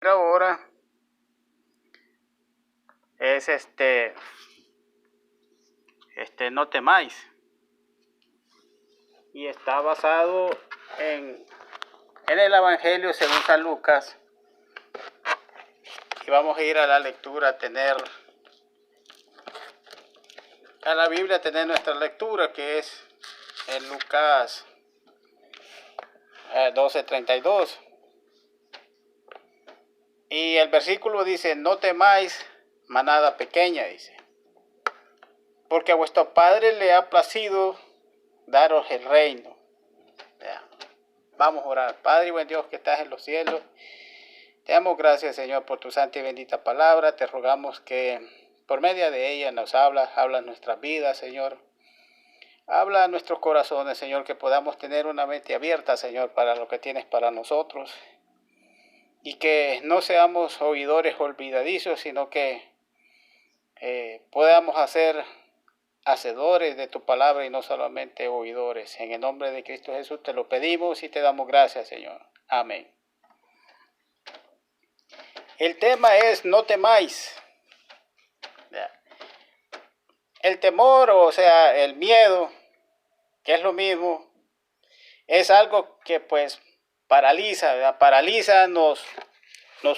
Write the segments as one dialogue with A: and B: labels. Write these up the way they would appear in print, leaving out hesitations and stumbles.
A: ahora es no temáis. Y está basado en el Evangelio según San Lucas. Y vamos a ir a la lectura, a la Biblia, tener nuestra lectura, que es en Lucas 12:32. Y el versículo dice: no temáis, manada pequeña, dice, porque a vuestro Padre le ha placido daros el reino. Vamos a orar. Padre y buen Dios que estás en los cielos, te damos gracias, Señor, por tu santa y bendita palabra. Te rogamos que por medio de ella nos habla nuestras vidas, Señor. Habla a nuestros corazones, Señor, que podamos tener una mente abierta, Señor, para lo que tienes para nosotros. Y que no seamos oidores olvidadizos, sino que podamos hacer hacedores de tu palabra y no solamente oidores. En el nombre de Cristo Jesús te lo pedimos y te damos gracias, Señor. Amén. El tema es: no temáis. El temor, o sea, el miedo, que es lo mismo, es algo que pues paraliza, ¿verdad? Paraliza, nos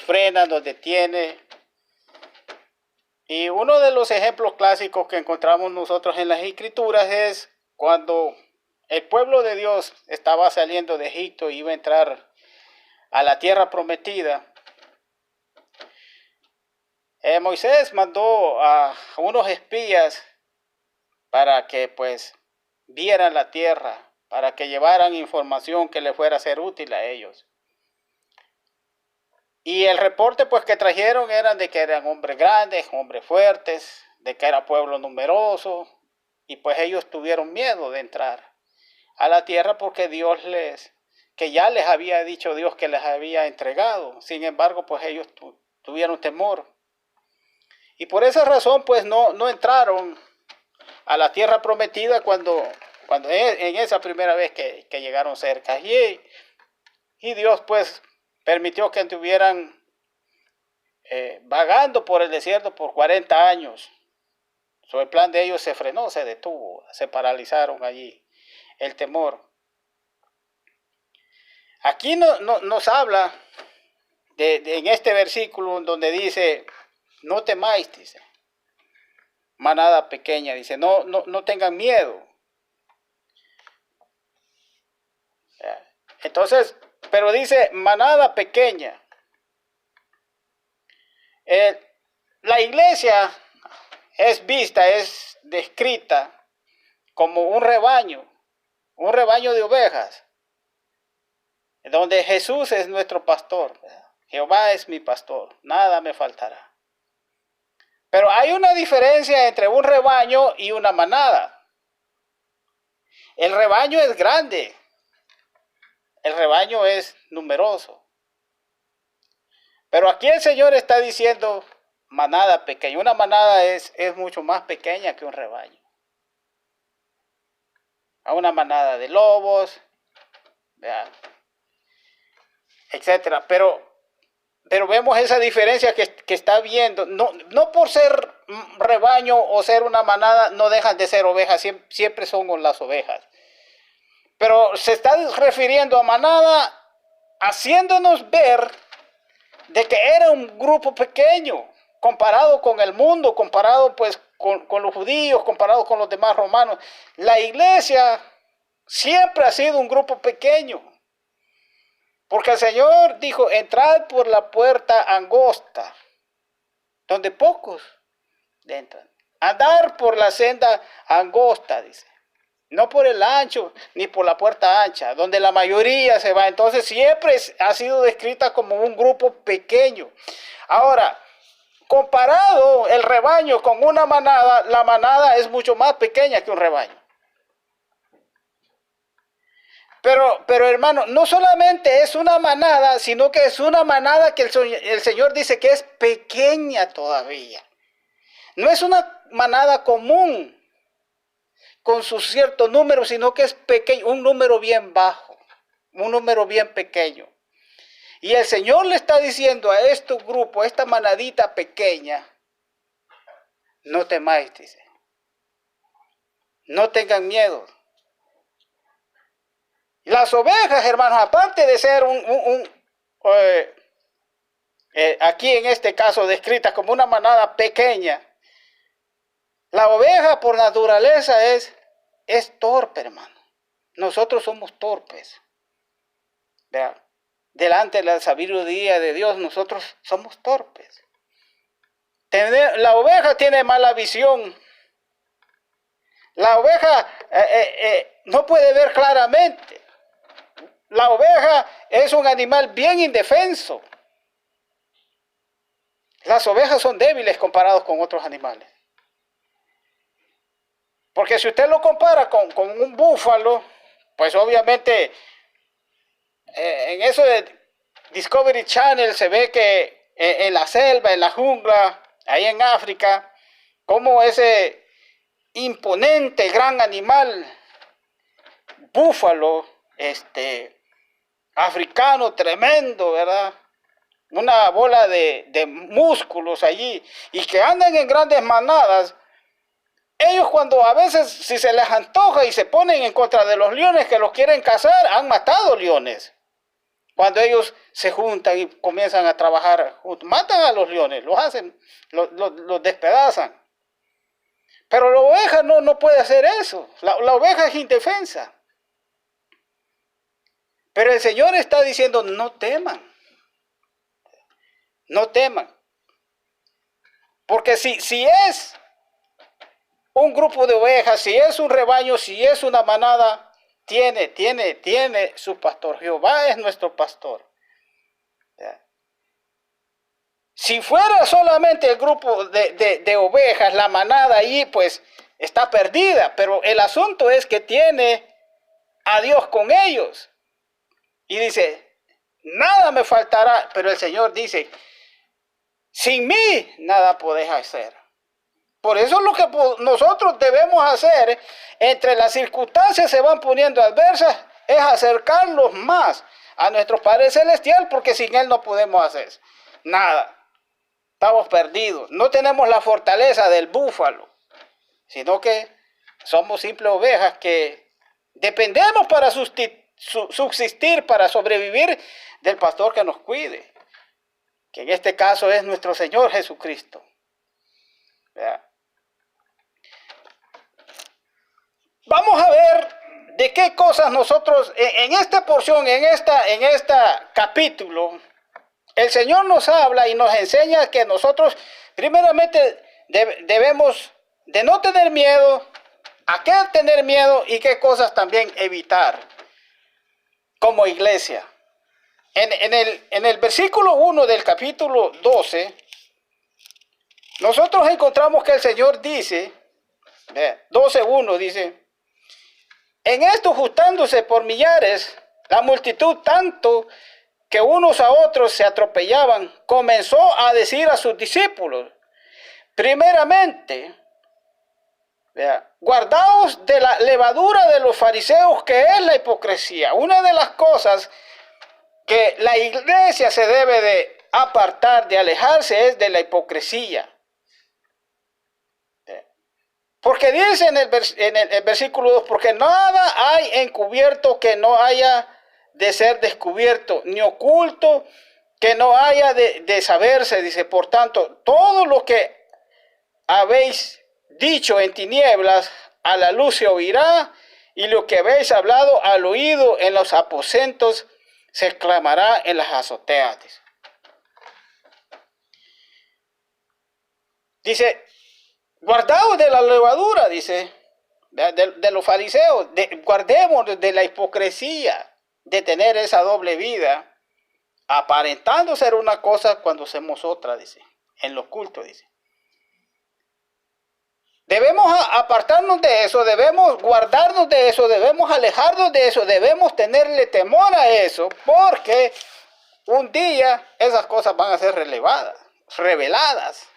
A: frena, nos detiene. Y uno de los ejemplos clásicos que encontramos nosotros en las Escrituras es cuando el pueblo de Dios estaba saliendo de Egipto y iba a entrar a la tierra prometida. Moisés mandó a unos espías para que pues vieran la tierra, para que llevaran información que les fuera a ser útil a ellos. Y el reporte pues que trajeron eran de que eran hombres grandes, hombres fuertes, de que era pueblo numeroso, y pues ellos tuvieron miedo de entrar a la tierra porque que ya les había dicho Dios que les había entregado. Sin embargo, pues ellos tuvieron temor. Y por esa razón pues no entraron a la tierra prometida cuando en esa primera vez que llegaron cerca. Y Dios pues permitió que estuvieran vagando por el desierto por 40 años. So, el plan de ellos se frenó, se detuvo, se paralizaron allí. El temor. Aquí nos habla en este versículo donde dice: no temáis, dice, manada pequeña, dice, no tengan miedo. Entonces, pero dice manada pequeña. La iglesia es descrita como un rebaño de ovejas, donde Jesús es nuestro pastor. Jehová es mi pastor, nada me faltará. Pero hay una diferencia entre un rebaño y una manada. El rebaño es grande, el rebaño es numeroso. Pero aquí el Señor está diciendo manada pequeña. Una manada es mucho más pequeña que un rebaño. A una manada de lobos, etcétera. Pero vemos esa diferencia que está viendo. No por ser rebaño o ser una manada no dejan de ser ovejas, siempre son las ovejas. Pero se está refiriendo a manada, haciéndonos ver de que era un grupo pequeño comparado con el mundo, comparado pues con los judíos, comparado con los demás romanos. La iglesia siempre ha sido un grupo pequeño, porque el Señor dijo: entrad por la puerta angosta, donde pocos entran. Andar por la senda angosta, dice, no por el ancho ni por la puerta ancha, donde la mayoría se va. Entonces siempre ha sido descrita como un grupo pequeño. Ahora, comparado el rebaño con una manada, la manada es mucho más pequeña que un rebaño. Pero hermano, no solamente es una manada, sino que es una manada que el Señor dice que es pequeña todavía. No es una manada común con su cierto número, sino que es pequeño, un número bien bajo, un número bien pequeño. Y el Señor le está diciendo a este grupo, a esta manadita pequeña, no temáis, dice. No tengan miedo. Las ovejas, hermanos, aparte de ser aquí en este caso descritas como una manada pequeña, la oveja por naturaleza es torpe, hermano. Nosotros somos torpes. ¿Verdad? Delante de la sabiduría de Dios, nosotros somos torpes. La oveja tiene mala visión. La oveja no puede ver claramente. La oveja es un animal bien indefenso. Las ovejas son débiles comparados con otros animales. Porque si usted lo compara con un búfalo, pues obviamente en eso de Discovery Channel se ve que en la selva, en la jungla, ahí en África, como ese imponente gran animal, búfalo, africano tremendo, ¿verdad? Una bola de músculos allí, y que andan en grandes manadas. Ellos cuando a veces si se les antoja y se ponen en contra de los leones que los quieren cazar, han matado leones. Cuando ellos se juntan y comienzan a trabajar juntos, matan a los leones, los hacen, los despedazan. Pero la oveja no puede hacer eso. La oveja es indefensa. Pero el Señor está diciendo, no teman. No teman. Porque si es un grupo de ovejas, si es un rebaño, si es una manada, tiene su pastor. Jehová es nuestro pastor. ¿Ya? Si fuera solamente el grupo de ovejas, la manada ahí, pues está perdida. Pero el asunto es que tiene a Dios con ellos. Y dice, nada me faltará. Pero el Señor dice, sin mí nada podéis hacer. Por eso lo que nosotros debemos hacer, entre las circunstancias se van poniendo adversas, es acercarlos más a nuestro Padre Celestial, porque sin Él no podemos hacer nada. Estamos perdidos. No tenemos la fortaleza del búfalo, sino que somos simples ovejas que dependemos para subsistir, para sobrevivir del pastor que nos cuide, que en este caso es nuestro Señor Jesucristo. ¿Verdad? Vamos a ver de qué cosas nosotros, en esta porción, en este capítulo, el Señor nos habla y nos enseña que nosotros, primeramente, debemos de no tener miedo, a qué tener miedo y qué cosas también evitar como iglesia. En el versículo 1 del capítulo 12, nosotros encontramos que el Señor dice, 12:1 dice, en esto juntándose por millares, la multitud tanto que unos a otros se atropellaban, comenzó a decir a sus discípulos, primeramente, guardaos de la levadura de los fariseos, que es la hipocresía. Una de las cosas que la iglesia se debe de apartar, de alejarse, es de la hipocresía. Porque dice en el versículo 2, porque nada hay encubierto que no haya de ser descubierto, ni oculto que no haya de saberse. Dice, por tanto, todo lo que habéis dicho en tinieblas, a la luz se oirá, y lo que habéis hablado al oído en los aposentos, se exclamará en las azoteas. Dice, guardaos de la levadura, dice, de los fariseos, guardémonos de la hipocresía, de tener esa doble vida, aparentando ser una cosa cuando somos otra, dice, en lo oculto, dice. Debemos apartarnos de eso, debemos guardarnos de eso, debemos alejarnos de eso, debemos tenerle temor a eso, porque un día esas cosas van a ser reveladas.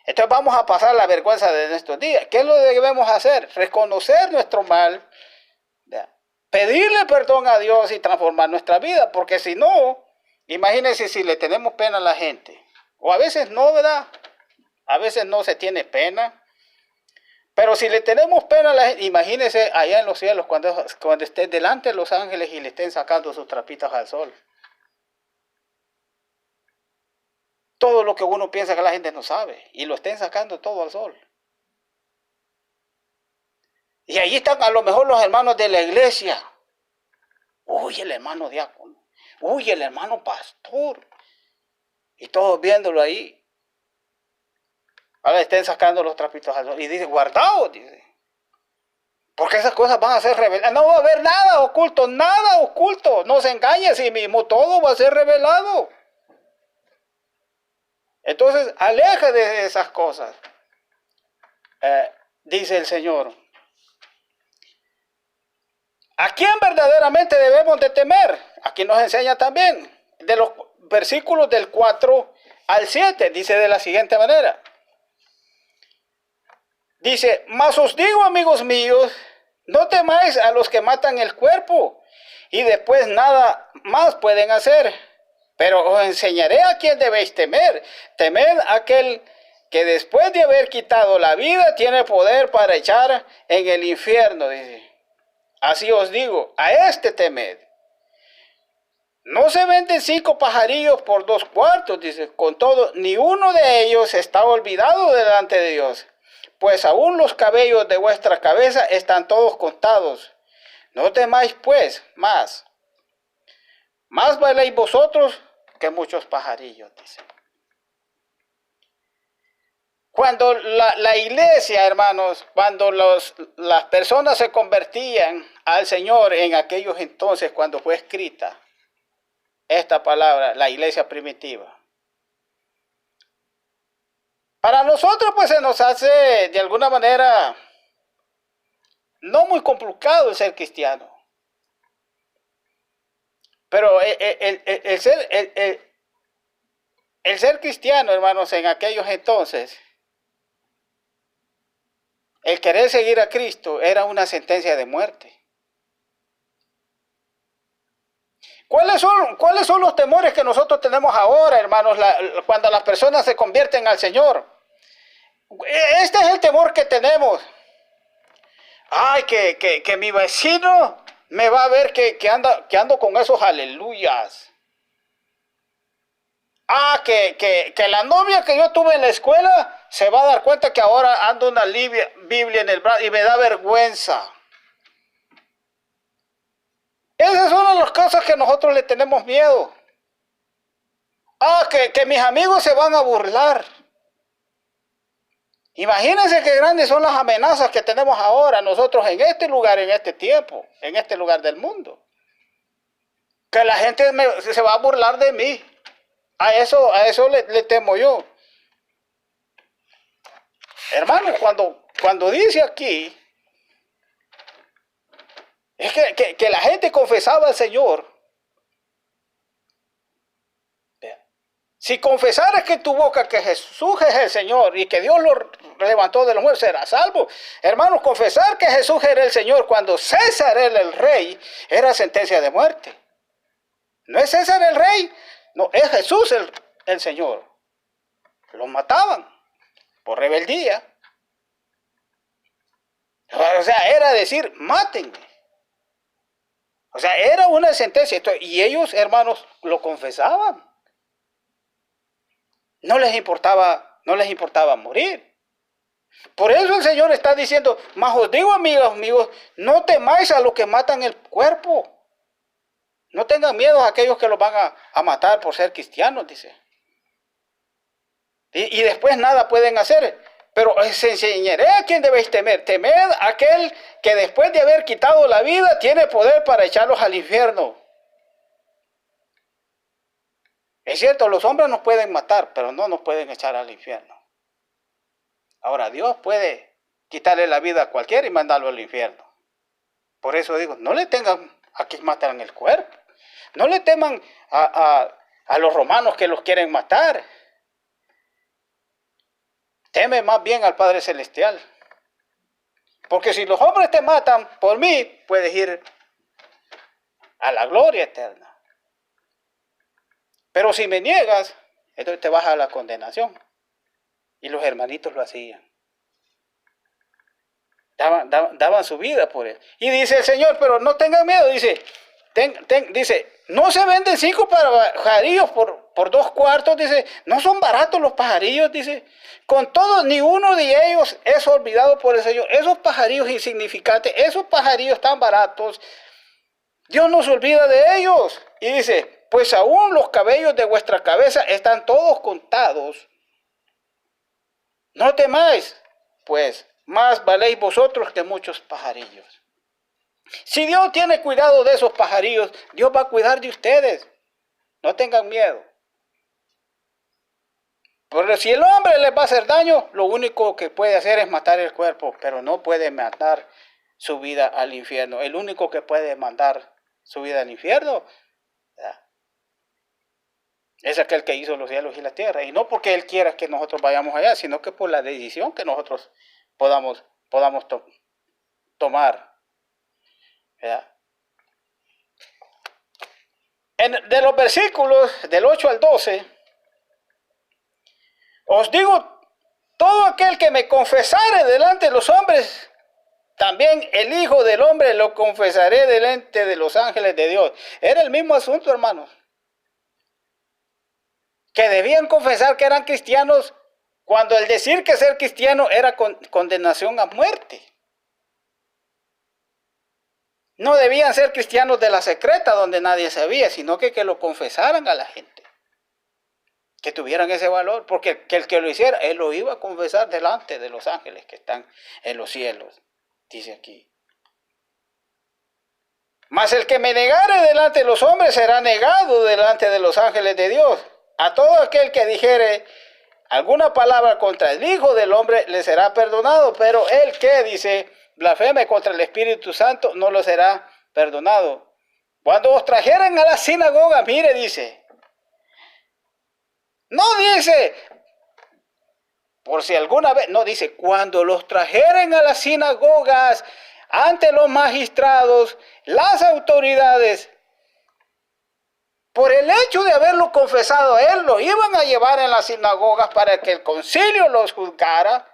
A: Entonces vamos a pasar la vergüenza de nuestros días. ¿Qué es lo que debemos hacer? Reconocer nuestro mal, pedirle perdón a Dios y transformar nuestra vida, porque si no, Imagínense si le tenemos pena a la gente. O a veces no, ¿verdad? A veces no se tiene pena. Pero si le tenemos pena a la gente, imagínense allá en los cielos cuando esté delante de los ángeles y le estén sacando sus trapitos al sol. Todo lo que uno piensa que la gente no sabe. Y lo estén sacando todo al sol. Y allí están a lo mejor los hermanos de la iglesia. Uy, el hermano diácono. Uy, el hermano pastor. Y todos viéndolo ahí. Ahora estén sacando los trapitos al sol. Y dice, guardaos, dice. Porque esas cosas van a ser reveladas. No va a haber nada oculto, nada oculto. No se engañe a sí mismo, todo va a ser revelado. Entonces, aleja de esas cosas. Dice el Señor. ¿A quién verdaderamente debemos de temer? Aquí nos enseña también. De los versículos del 4 al 7, dice de la siguiente manera. Dice, mas os digo, amigos míos, no temáis a los que matan el cuerpo y después nada más pueden hacer. Pero os enseñaré a quién debéis temer. Temed a aquel que después de haber quitado la vida tiene poder para echar en el infierno. Dice, así os digo, a este temed. No se venden 5 pajarillos por 2 cuartos, dice, con todo, ni uno de ellos está olvidado delante de Dios. Pues aún los cabellos de vuestra cabeza están todos contados. No temáis pues más. Más valéis vosotros que muchos pajarillos, dice. Cuando la iglesia, hermanos, cuando las personas se convertían al Señor en aquellos entonces, cuando fue escrita esta palabra, la iglesia primitiva. Para nosotros, pues se nos hace de alguna manera no muy complicado el ser cristiano. Pero el ser cristiano, hermanos, en aquellos entonces, el querer seguir a Cristo era una sentencia de muerte. ¿Cuáles son los temores que nosotros tenemos ahora, hermanos, cuando las personas se convierten al Señor? Este es el temor que tenemos. Ay, que mi vecino me va a ver que ando con esos aleluyas. Ah, que la novia que yo tuve en la escuela se va a dar cuenta que ahora ando una Biblia en el brazo y me da vergüenza. Esas son las cosas que nosotros le tenemos miedo. Ah, que mis amigos se van a burlar. Imagínense qué grandes son las amenazas que tenemos ahora nosotros en este lugar, en este tiempo, en este lugar del mundo. Que la gente se va a burlar de mí. A eso le temo yo. Hermano, cuando dice aquí, es que la gente confesaba al Señor. Si confesaras que en tu boca que Jesús es el Señor y que Dios lo levantó de los muertos, serás salvo. Hermanos, confesar que Jesús era el Señor cuando César era el rey, era sentencia de muerte. No es César el rey, no, es Jesús el Señor. Lo mataban por rebeldía. O sea, era decir, mátenme. O sea, era una sentencia. Y ellos, hermanos, lo confesaban. No les importaba morir. Por eso el Señor está diciendo, mas os digo, amigos, no temáis a los que matan el cuerpo. No tengan miedo a aquellos que los van a matar por ser cristianos, dice. Y después nada pueden hacer. Pero os enseñaré a quién debéis temer. Temed a aquel que después de haber quitado la vida tiene poder para echarlos al infierno. Es cierto, los hombres nos pueden matar, pero no nos pueden echar al infierno. Ahora, Dios puede quitarle la vida a cualquiera y mandarlo al infierno. Por eso digo, no le tengan a quien matan el cuerpo. No le teman a los romanos que los quieren matar. Teme más bien al Padre Celestial. Porque si los hombres te matan por mí, puedes ir a la gloria eterna. Pero si me niegas, entonces te vas a la condenación. Y los hermanitos lo hacían. Daban su vida por él. Y dice el Señor, pero no tengan miedo, dice, dice, no se venden 5 pajarillos por 2 cuartos, dice, no son baratos los pajarillos, dice, con todo, ni uno de ellos es olvidado por el Señor. Esos pajarillos insignificantes, esos pajarillos tan baratos, Dios no se olvida de ellos. Y dice, pues aún los cabellos de vuestra cabeza están todos contados. No temáis, pues, más valéis vosotros que muchos pajarillos. Si Dios tiene cuidado de esos pajarillos, Dios va a cuidar de ustedes. No tengan miedo. Porque si el hombre les va a hacer daño, lo único que puede hacer es matar el cuerpo, pero no puede mandar su vida al infierno. El único que puede mandar su vida al infierno, ¿verdad?, es aquel que hizo los cielos y la tierra. Y no porque Él quiera que nosotros vayamos allá, sino que por la decisión que nosotros podamos tomar, ¿verdad? De los versículos del 8 al 12, os digo, todo aquel que me confesare delante de los hombres, también el Hijo del Hombre lo confesaré delante de los ángeles de Dios. Era el mismo asunto, hermanos. Que debían confesar que eran cristianos, cuando el decir que ser cristiano era condenación a muerte. No debían ser cristianos de la secreta donde nadie sabía, sino que lo confesaran a la gente. Que tuvieran ese valor, porque el que lo hiciera, él lo iba a confesar delante de los ángeles que están en los cielos, dice aquí. Mas el que me negare delante de los hombres será negado delante de los ángeles de Dios. A todo aquel que dijere alguna palabra contra el Hijo del Hombre le será perdonado, pero el que dice blasfeme contra el Espíritu Santo no lo será perdonado. Cuando os trajeren a la sinagoga, mire, dice, no dice, por si alguna vez, no dice, cuando los trajeren a las sinagogas, ante los magistrados, las autoridades, por el hecho de haberlo confesado a él, lo iban a llevar en las sinagogas para que el concilio los juzgara,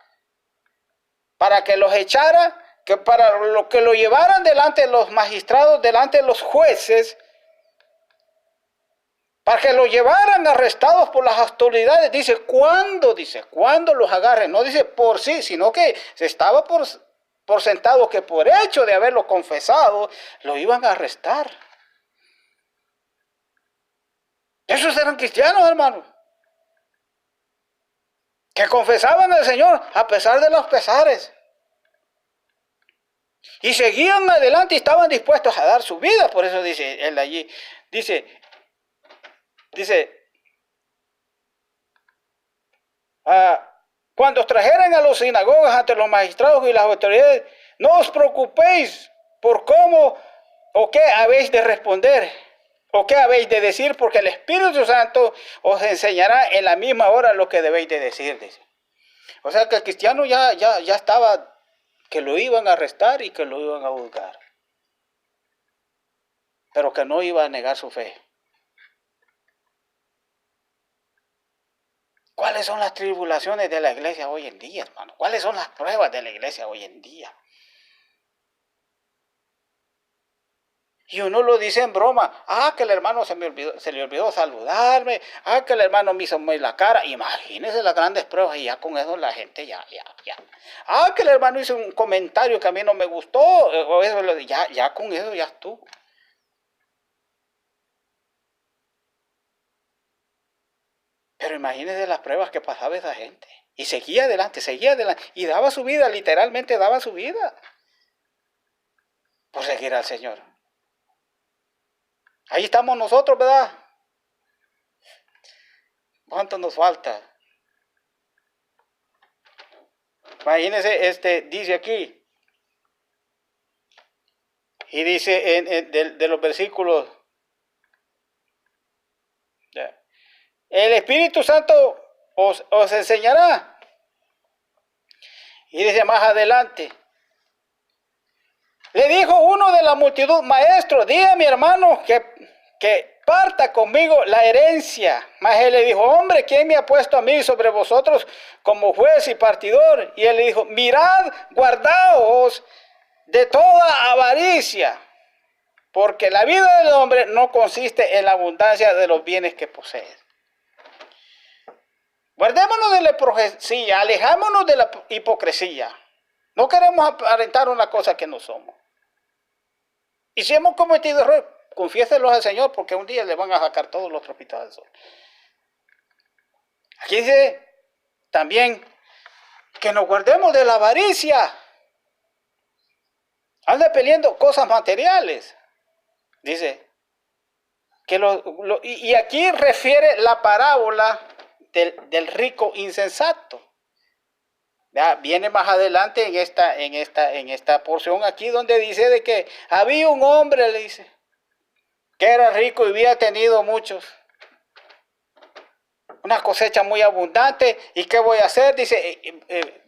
A: para que los echara, que para lo que lo llevaran delante de los magistrados, delante de los jueces, para que lo llevaran arrestados por las autoridades. Dice, ¿cuándo? Dice, ¿cuándo los agarren? No dice por sí, sino que se estaba por sentado que por hecho de haberlo confesado, lo iban a arrestar. Esos eran cristianos, hermanos, que confesaban al Señor a pesar de los pesares. Y seguían adelante y estaban dispuestos a dar su vida. Por eso dice él allí, dice, cuando os trajeran a los sinagogas ante los magistrados y las autoridades, no os preocupéis por cómo o qué habéis de responder o qué habéis de decir, porque el Espíritu Santo os enseñará en la misma hora lo que debéis de decir. Dice. O sea que el cristiano ya estaba, que lo iban a arrestar y que lo iban a juzgar, pero que no iba a negar su fe. ¿Cuáles son las tribulaciones de la iglesia hoy en día, hermano? ¿Cuáles son las pruebas de la iglesia hoy en día? Y uno lo dice en broma, que el hermano se le olvidó saludarme, que el hermano me hizo muy la cara. Imagínense las grandes pruebas y ya con eso la gente ya. Que el hermano hizo un comentario que a mí no me gustó, o eso, ya con eso ya estuvo. Pero imagínense las pruebas que pasaba esa gente. Y seguía adelante, y daba su vida, literalmente daba su vida por seguir al Señor. Ahí estamos nosotros, ¿verdad? ¿Cuánto nos falta? Imagínense, dice aquí, y dice de los versículos, el Espíritu Santo os enseñará. Y dice más adelante, le dijo uno de la multitud, maestro, di a mi hermano que que parta conmigo la herencia. Mas él le dijo, hombre, ¿quién me ha puesto a mí sobre vosotros como juez y partidor? Y él le dijo, mirad, guardaos de toda avaricia, porque la vida del hombre no consiste en la abundancia de los bienes que posee. Guardémonos de la hipocresía, alejámonos de la hipocresía. No queremos aparentar una cosa que no somos. Y si hemos cometido errores, confiéselos al Señor, porque un día le van a sacar todos los trapitos al sol. Aquí dice también que nos guardemos de la avaricia. Anda peleando cosas materiales. Dice que y aquí refiere la parábola del rico insensato. Ya, viene más adelante en esta porción aquí donde dice de que había un hombre, le dice, que era rico y había tenido una cosecha muy abundante. ¿Y qué voy a hacer? Dice,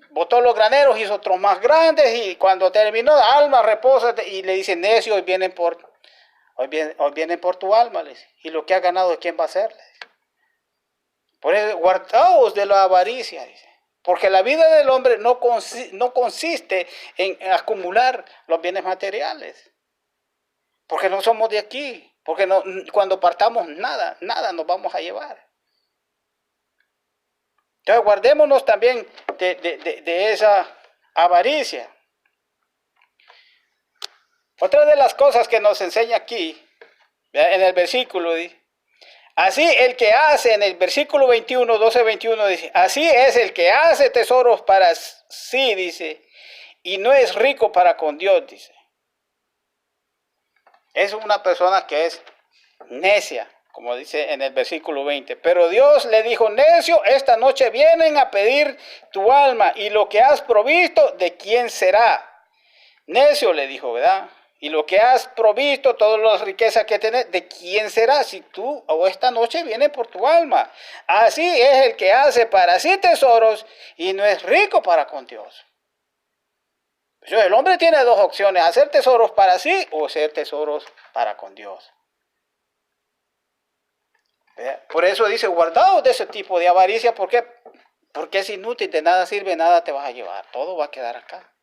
A: botó los graneros, hizo otros más grandes, y cuando terminó, alma, reposa, y le dice, necio, hoy vienen por tu alma, le dice, y lo que ha ganado, ¿quién va a hacer? Le dice. Por eso, guardaos de la avaricia, dice. Porque la vida del hombre no consiste en acumular los bienes materiales. Porque no somos de aquí. Porque cuando partamos nada nos vamos a llevar. Entonces guardémonos también de esa avaricia. Otra de las cosas que nos enseña aquí, en el versículo, dice, así el que hace, en el versículo 21, 12, 21, dice, así es el que hace tesoros para sí, dice, y no es rico para con Dios, dice. Es una persona que es necia, como dice en el versículo 20. Pero Dios le dijo, necio, esta noche vienen a pedir tu alma, y lo que has provisto, ¿de quién será? Necio, le dijo, ¿verdad? Y lo que has provisto, todas las riquezas que tenés, ¿de quién será? Si tú o esta noche viene por tu alma. Así es el que hace para sí tesoros y no es rico para con Dios. Entonces, el hombre tiene dos opciones, hacer tesoros para sí o hacer tesoros para con Dios. Por eso dice, guardaos de ese tipo de avaricia. ¿Por qué? Porque es inútil, de nada sirve, nada te vas a llevar, todo va a quedar acá.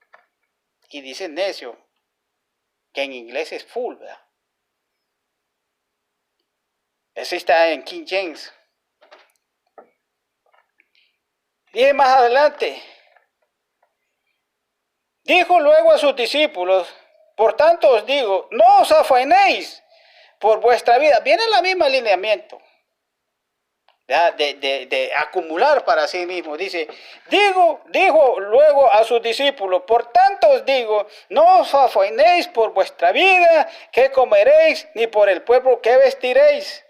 A: Y dice necio, que en inglés es fool, ¿verdad? Ese está en King James. Y más adelante, dijo luego a sus discípulos, por tanto os digo, no os afanéis por vuestra vida. Viene la misma alineamiento de acumular para sí mismo. Dice, dijo luego a sus discípulos, por tanto os digo, no os afanéis por vuestra vida, qué comeréis, ni por el cuerpo que vestiréis.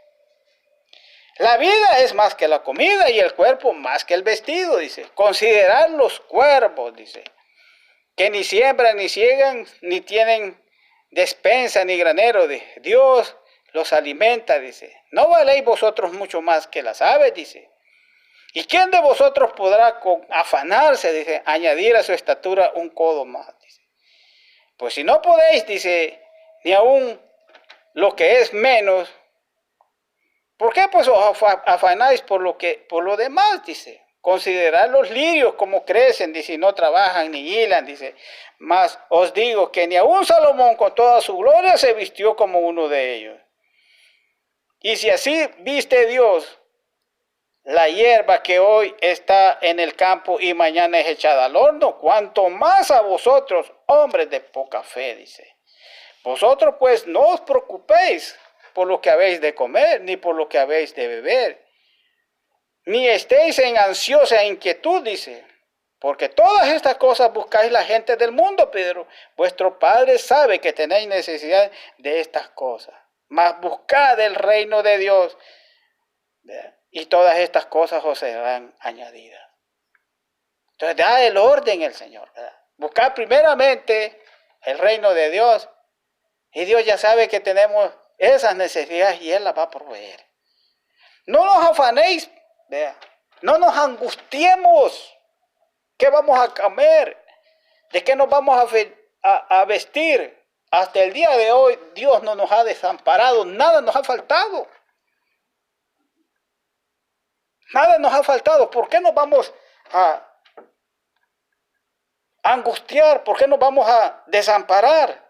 A: La vida es más que la comida y el cuerpo más que el vestido, dice. Considerad los cuervos, dice, que ni siembran, ni ciegan, ni tienen despensa, ni granero. Dios los alimenta, dice. ¿No valéis vosotros mucho más que las aves? Dice. ¿Y quién de vosotros podrá con afanarse, dice, añadir a su estatura un codo más? Dice. Pues si no podéis, dice, ni aún lo que es menos, ¿por qué pues os afanáis por lo demás? Dice. Considerad los lirios como crecen, dice, y no trabajan ni hilan, dice. Mas os digo que ni aun Salomón con toda su gloria se vistió como uno de ellos. Y si así viste Dios la hierba que hoy está en el campo y mañana es echada al horno, cuanto más a vosotros, hombres de poca fe, dice. Vosotros pues no os preocupéis por lo que habéis de comer, ni por lo que habéis de beber, ni estéis en ansiosa inquietud, dice, porque todas estas cosas buscáis la gente del mundo, Pedro. Vuestro Padre sabe que tenéis necesidad de estas cosas, mas buscad el reino de Dios, y todas estas cosas os serán añadidas. Entonces da el orden el Señor, ¿verdad? Buscad primeramente el reino de Dios, y Dios ya sabe que tenemos esas necesidades y Él las va a proveer. No nos afanéis, ¿verdad? No nos angustiemos. ¿Qué vamos a comer? ¿De qué nos vamos a vestir? hasta el día de hoy Dios no nos ha desamparado, nada nos ha faltado. Nada nos ha faltado. ¿Por qué nos vamos a angustiar? ¿Por qué nos vamos a desamparar?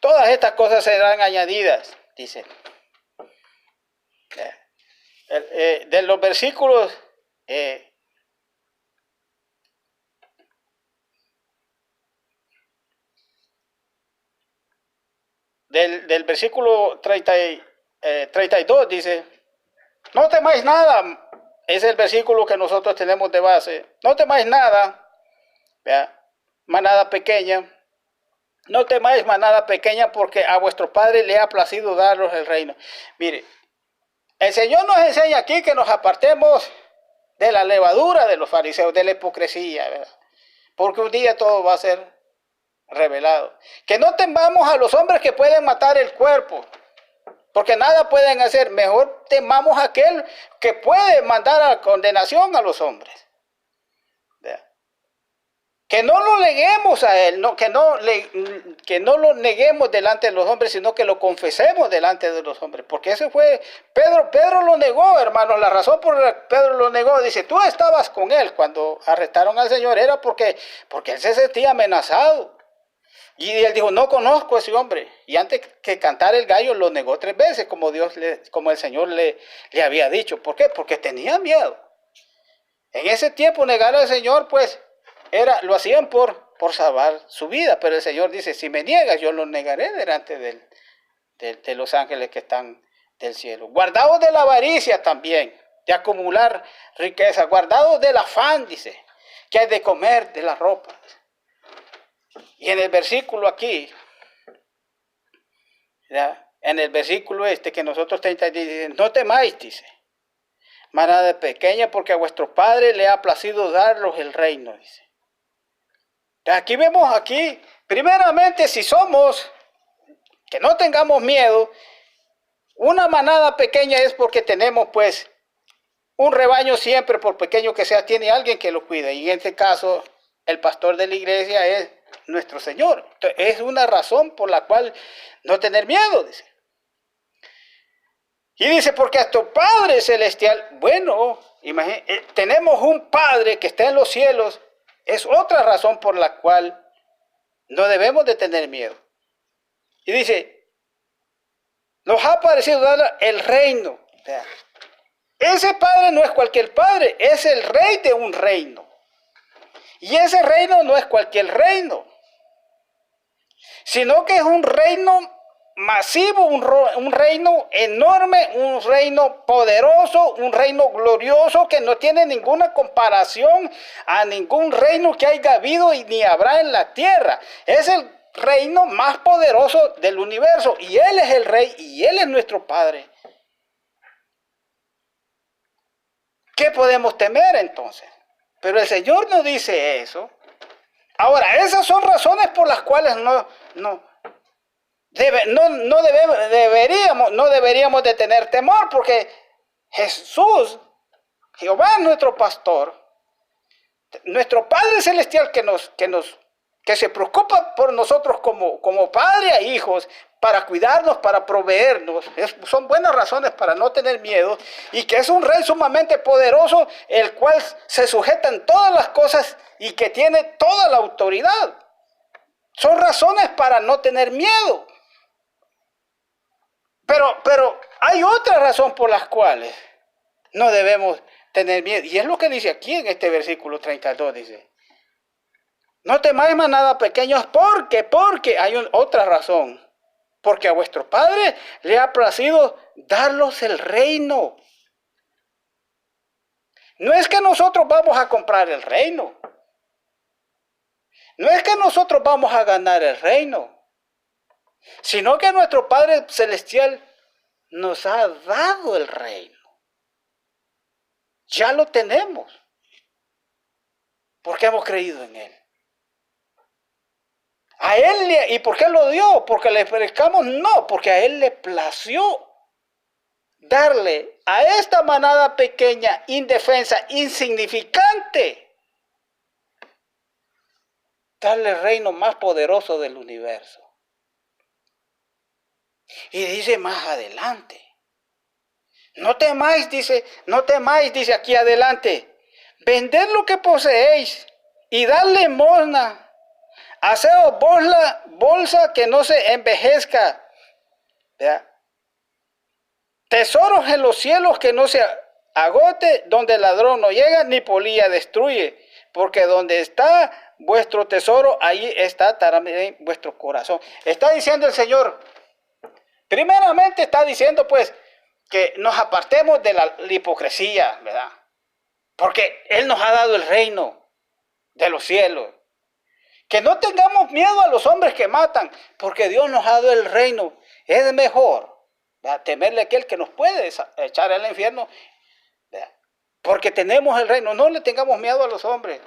A: Todas estas cosas serán añadidas, dice. De los versículos del versículo 32 dice, no temáis nada. Es el versículo que nosotros tenemos de base. No temáis nada, ¿vea? Manada pequeña. No temáis, manada pequeña, porque a vuestro Padre le ha placido daros el reino. Mire, el Señor nos enseña aquí que nos apartemos de la levadura de los fariseos, de la hipocresía, ¿verdad? Porque un día todo va a ser revelado. Que no temamos a los hombres que pueden matar el cuerpo, porque nada pueden hacer. Mejor temamos a aquel que puede mandar a condenación a los hombres. ¿Verdad? Que no lo neguemos a él, que no lo neguemos delante de los hombres, sino que lo confesemos delante de los hombres. Porque ese fue, Pedro lo negó, hermanos. La razón por la que Pedro lo negó, dice, tú estabas con él cuando arrestaron al Señor, era porque él se sentía amenazado. Y él dijo, no conozco a ese hombre. Y antes que cantara el gallo, lo negó 3 veces, como el Señor le había dicho. ¿Por qué? Porque tenía miedo. En ese tiempo negar al Señor, pues, lo hacían por salvar su vida. Pero el Señor dice, si me niegas, yo lo negaré delante de los ángeles que están del cielo. Guardaos de la avaricia también, de acumular riqueza. Guardaos del afán, dice, que hay de comer, de la ropa. Y en el versículo aquí, ¿ya? En el versículo que nosotros dice, no temáis, dice, manada pequeña, porque a vuestro Padre le ha placido daros el reino, dice. Aquí vemos primeramente, si somos, que no tengamos miedo, una manada pequeña es porque tenemos, pues, un rebaño siempre, por pequeño que sea, tiene alguien que lo cuide. Y en este caso, el pastor de la iglesia es nuestro Señor. Entonces, es una razón por la cual no tener miedo, dice. Y dice, porque a tu Padre Celestial, bueno, tenemos un Padre que está en los cielos, es otra razón por la cual no debemos de tener miedo. Y dice, nos ha parecido dar el reino. O sea, ese Padre no es cualquier Padre, es el Rey de un reino. Y ese reino no es cualquier reino, sino que es un reino masivo, un reino enorme, un reino poderoso, un reino glorioso que no tiene ninguna comparación a ningún reino que haya habido y ni habrá en la tierra. Es el reino más poderoso del universo y Él es el Rey y Él es nuestro Padre. ¿Qué podemos temer entonces? Pero el Señor no dice eso. Ahora, esas son razones por las cuales no deberíamos de tener temor, porque Jesús, Jehová es nuestro pastor, nuestro Padre Celestial que se preocupa por nosotros como padre e hijos, para cuidarnos, para proveernos. Son buenas razones para no tener miedo, y que es un Rey sumamente poderoso, el cual se sujeta en todas las cosas y que tiene toda la autoridad. Son razones para no tener miedo. Pero hay otra razón por las cuales no debemos tener miedo. Y es lo que dice aquí en este versículo 32, dice. No temáis, manada pequeños, porque hay otra razón. Porque a vuestro Padre le ha placido darlos el reino. No es que nosotros vamos a comprar el reino. No es que nosotros vamos a ganar el reino. Sino que nuestro Padre Celestial nos ha dado el reino. Ya lo tenemos. Porque hemos creído en Él. A Él, ¿y por qué lo dio? ¿Porque le merezcamos? No, porque a Él le plació darle a esta manada pequeña, indefensa, insignificante, darle el reino más poderoso del universo. Y dice más adelante, no temáis, dice aquí adelante, vended lo que poseéis y dadle limosna, haceos bolsa que no se envejezca, ¿verdad? Tesoros en los cielos que no se agote, donde el ladrón no llega ni polilla destruye, porque donde está vuestro tesoro, ahí está también vuestro corazón. Está diciendo el Señor, primeramente está diciendo pues que nos apartemos de la hipocresía, ¿verdad? Porque Él nos ha dado el reino de los cielos. Que no tengamos miedo a los hombres que matan, porque Dios nos ha dado el reino. Es mejor, ¿verdad?, temerle a aquel que nos puede echar al infierno, ¿verdad?, porque tenemos el reino. No le tengamos miedo a los hombres,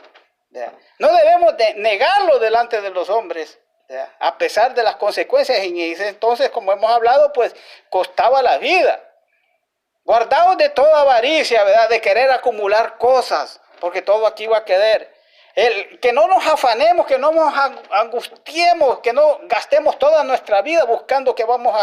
A: ¿verdad? No debemos de negarlo delante de los hombres, ¿verdad?, a pesar de las consecuencias. Y entonces, como hemos hablado, pues costaba la vida. Guardaos de toda avaricia, ¿verdad?, de querer acumular cosas, porque todo aquí va a quedar. Que no nos afanemos, que no nos angustiemos, que no gastemos toda nuestra vida buscando que vamos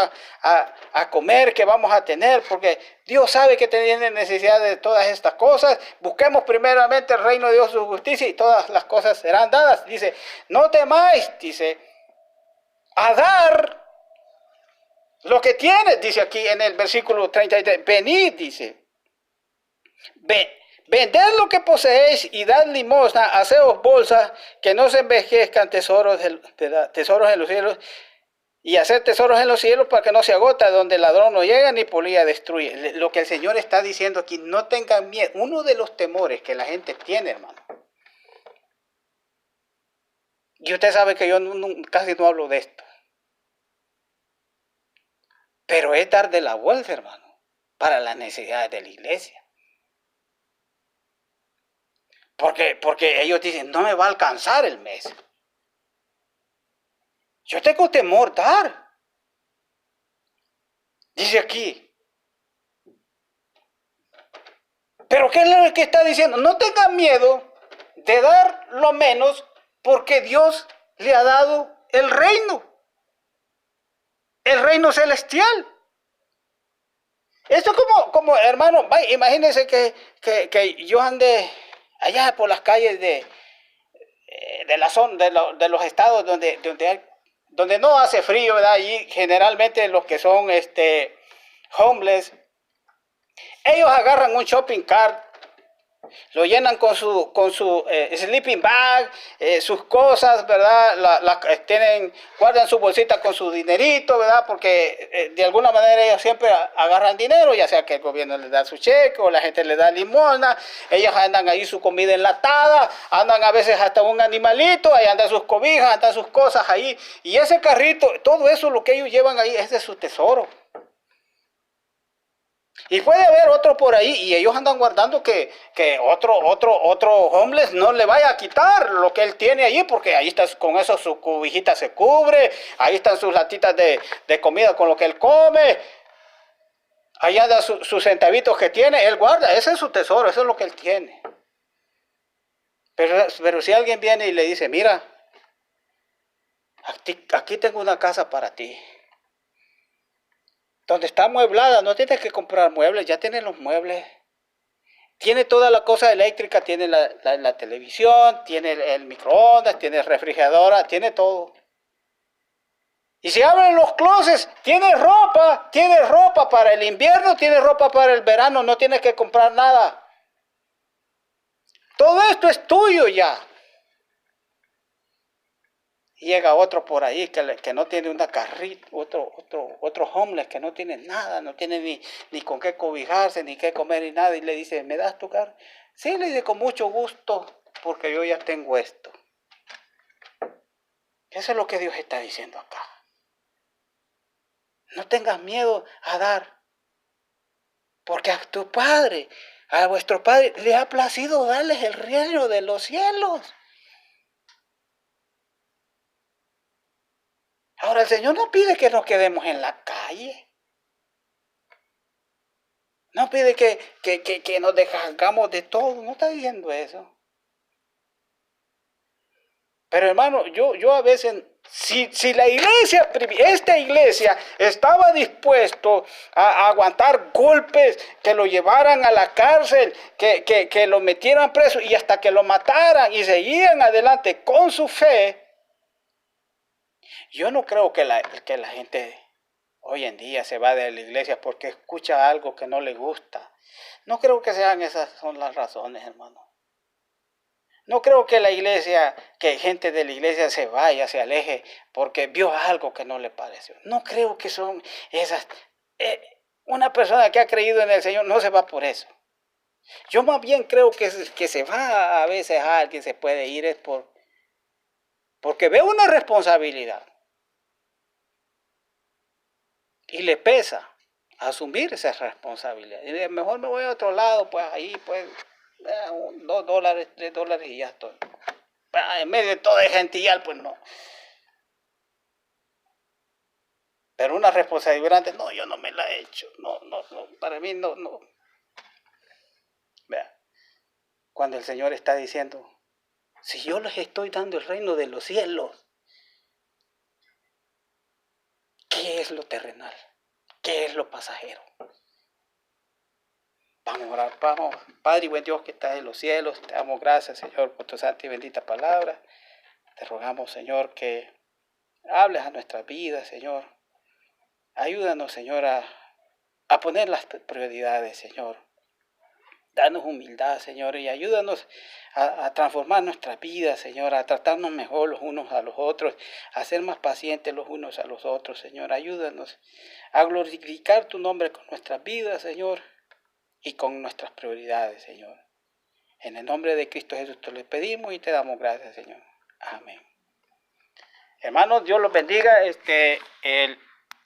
A: a comer, que vamos a tener, porque Dios sabe que tiene necesidad de todas estas cosas. Busquemos primeramente el reino de Dios, su justicia, y todas las cosas serán dadas. Dice, no temáis, dice, a dar lo que tienes, dice aquí en el versículo 33, venid, dice, vended lo que poseéis y dad limosna, haceos bolsas que no se envejezcan, tesoros en los cielos, y hacer tesoros en los cielos para que no se agota, donde el ladrón no llega ni polilla destruye. Lo que el Señor está diciendo aquí, no tengan miedo. Uno de los temores que la gente tiene, hermano, y usted sabe que yo casi no hablo de esto, pero es dar de la bolsa, hermano, para las necesidades de la iglesia. Porque ellos dicen, no me va a alcanzar el mes. Yo tengo temor dar. Dice aquí. Pero ¿qué es lo que está diciendo? No tengan miedo de dar lo menos, porque Dios le ha dado el reino celestial. Esto como hermano, imagínense que yo ande allá por las calles de la zona, de los estados donde no hace frío, ¿verdad? Y generalmente los que son homeless, ellos agarran un shopping cart, lo llenan con su sleeping bag, sus cosas, ¿verdad? Guardan su bolsita con su dinerito, ¿verdad? Porque de alguna manera ellos siempre agarran dinero, ya sea que el gobierno les da su cheque o la gente les da limosna. Ellos andan ahí su comida enlatada, andan a veces hasta un animalito, ahí andan sus cobijas, andan sus cosas ahí. Y ese carrito, todo eso lo que ellos llevan ahí es de su tesoro. Y puede haber otro por ahí y ellos andan guardando que otro homeless no le vaya a quitar lo que él tiene ahí, porque ahí está, con eso su cobijita se cubre, ahí están sus latitas de comida con lo que él come, ahí andan sus centavitos que tiene, él guarda, ese es su tesoro, eso es lo que él tiene. Pero si alguien viene y le dice, mira, aquí tengo una casa para ti, donde está amueblada, no tienes que comprar muebles, ya tienes los muebles. Tiene toda la cosa eléctrica, tiene la televisión, tiene el microondas, tiene refrigeradora, tiene todo. Y si abren los closets, tiene ropa para el invierno, tiene ropa para el verano, no tienes que comprar nada. Todo esto es tuyo ya. Y llega otro por ahí que no tiene una carrita, otro homeless que no tiene nada, no tiene ni con qué cobijarse, ni qué comer, ni nada. Y le dice, ¿me das tu carro? Sí, le dice, con mucho gusto, porque yo ya tengo esto. Eso es lo que Dios está diciendo acá. No tengas miedo a dar, porque a tu Padre, a vuestro Padre, le ha placido darles el reino de los cielos. Ahora el Señor no pide que nos quedemos en la calle. No pide que nos deshagamos de todo. No está diciendo eso. Pero hermano, yo a veces, si la iglesia, esta iglesia estaba dispuesto a aguantar golpes, que lo llevaran a la cárcel, que lo metieran preso y hasta que lo mataran y seguían adelante con su fe, yo no creo que la gente hoy en día se va de la iglesia porque escucha algo que no le gusta. No creo que sean esas son las razones, hermano. No creo que la iglesia, que gente de la iglesia se vaya, se aleje porque vio algo que no le pareció. No creo que son esas. Una persona que ha creído en el Señor no se va por eso. Yo más bien creo que se va a veces a alguien, se puede ir es porque ve una responsabilidad y le pesa asumir esa responsabilidad. Y mejor me voy a otro lado, pues ahí pues $2, $3 y ya estoy. En medio de todo el gentillal, pues no. Pero una responsabilidad grande, no, yo no me la he hecho. No, para mí no. Vea, cuando el Señor está diciendo, si yo les estoy dando el reino de los cielos, ¿qué es lo terrenal? ¿Qué es lo pasajero? Vamos a orar, vamos. Padre y buen Dios que estás en los cielos, te damos gracias, Señor, por tu santa y bendita palabra. Te rogamos, Señor, que hables a nuestras vidas, Señor. Ayúdanos, Señor, a poner las prioridades, Señor. Danos humildad, Señor, y ayúdanos a transformar nuestras vidas, Señor, a tratarnos mejor los unos a los otros, a ser más pacientes los unos a los otros, Señor. Ayúdanos a glorificar tu nombre con nuestras vidas, Señor, y con nuestras prioridades, Señor. En el nombre de Cristo Jesús te lo pedimos y te damos gracias, Señor. Amén. Hermanos, Dios los bendiga.